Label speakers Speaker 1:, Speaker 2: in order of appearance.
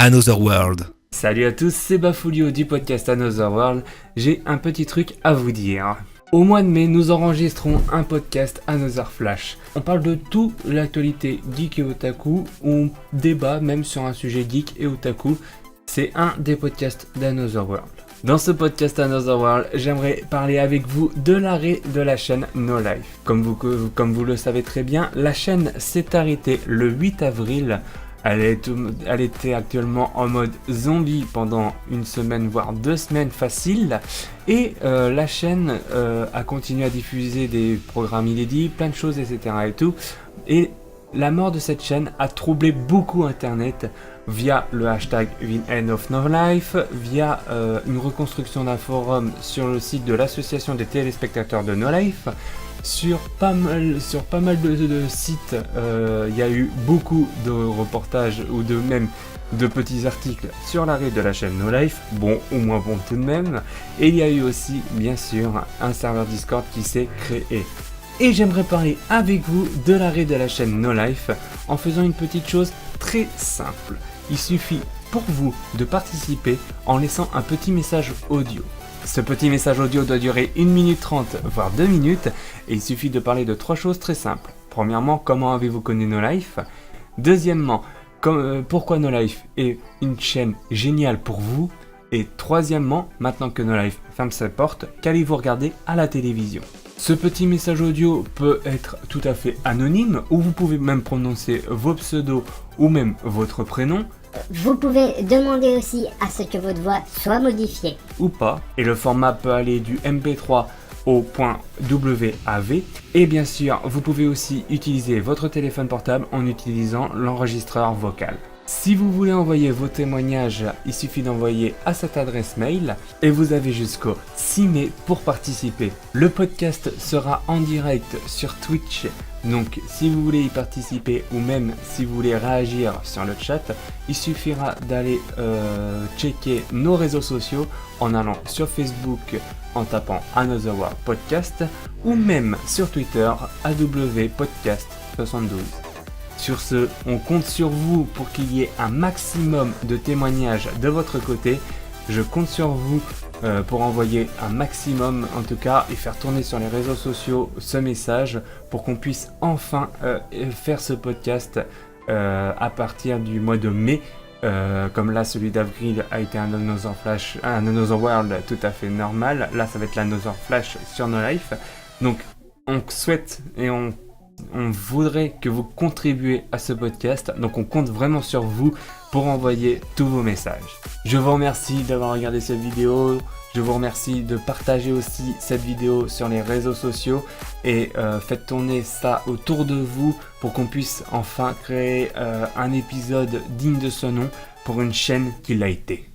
Speaker 1: Another World.
Speaker 2: Salut à tous, c'est Bafoulio du podcast Another World. J'ai un petit truc à vous dire. Au mois de mai, nous enregistrons un podcast Another Flash. On parle de toute l'actualité geek et otaku, on débat même sur un sujet geek et otaku. C'est un des podcasts d'Another World. Dans ce podcast Another World, j'aimerais parler avec vous de l'arrêt de la chaîne No Life. Comme vous le savez très bien, la chaîne s'est arrêtée le 8 avril. Elle était actuellement en mode zombie pendant une semaine, voire 2 semaines facile. Et la chaîne a continué à diffuser des programmes inédits, plein de choses, etc. et tout. Et la mort de cette chaîne a troublé beaucoup Internet via le hashtag #TheEndOfNoLife, via une reconstruction d'un forum sur le site de l'association des téléspectateurs de No Life. Sur pas mal de sites, il y a eu beaucoup de reportages ou de petits articles sur l'arrêt de la chaîne No Life, bon ou moins bon tout de même, et il y a eu aussi bien sûr un serveur Discord qui s'est créé. Et j'aimerais parler avec vous de l'arrêt de la chaîne No Life en faisant une petite chose très simple. Il suffit pour vous de participer en laissant un petit message audio. Ce petit message audio doit durer 1 minute 30 voire 2 minutes et il suffit de parler de 3 choses très simples. Premièrement, comment avez-vous connu No Life ? Deuxièmement, pourquoi No Life est une chaîne géniale pour vous ? Et troisièmement, maintenant que No Life ferme ses portes, qu'allez-vous regarder à la télévision ? Ce petit message audio peut être tout à fait anonyme ou vous pouvez même prononcer vos pseudos ou même votre prénom.
Speaker 3: Vous pouvez demander aussi à ce que votre voix soit modifiée.
Speaker 2: Ou pas, et le format peut aller du MP3 au .wav. Et bien sûr, vous pouvez aussi utiliser votre téléphone portable en utilisant l'enregistreur vocal. Si vous voulez envoyer vos témoignages, il suffit d'envoyer à cette adresse mail et vous avez jusqu'au 6 mai pour participer. Le podcast sera en direct sur Twitch, donc si vous voulez y participer ou même si vous voulez réagir sur le chat, il suffira d'aller checker nos réseaux sociaux en allant sur Facebook en tapant Another World Podcast ou même sur Twitter AWPodcast72. Sur ce, on compte sur vous pour qu'il y ait un maximum de témoignages de votre côté. Je compte sur vous pour envoyer un maximum en tout cas et faire tourner sur les réseaux sociaux ce message pour qu'on puisse enfin faire ce podcast à partir du mois de mai. Comme là celui d'avril a été un Another World tout à fait normal. Là ça va être l'Another Flash sur No Life. Donc on souhaite et on voudrait que vous contribuez à ce podcast, donc on compte vraiment sur vous pour envoyer tous vos messages. Je vous remercie d'avoir regardé cette vidéo, je vous remercie de partager aussi cette vidéo sur les réseaux sociaux et faites tourner ça autour de vous pour qu'on puisse enfin créer un épisode digne de ce nom pour une chaîne qui l'a été.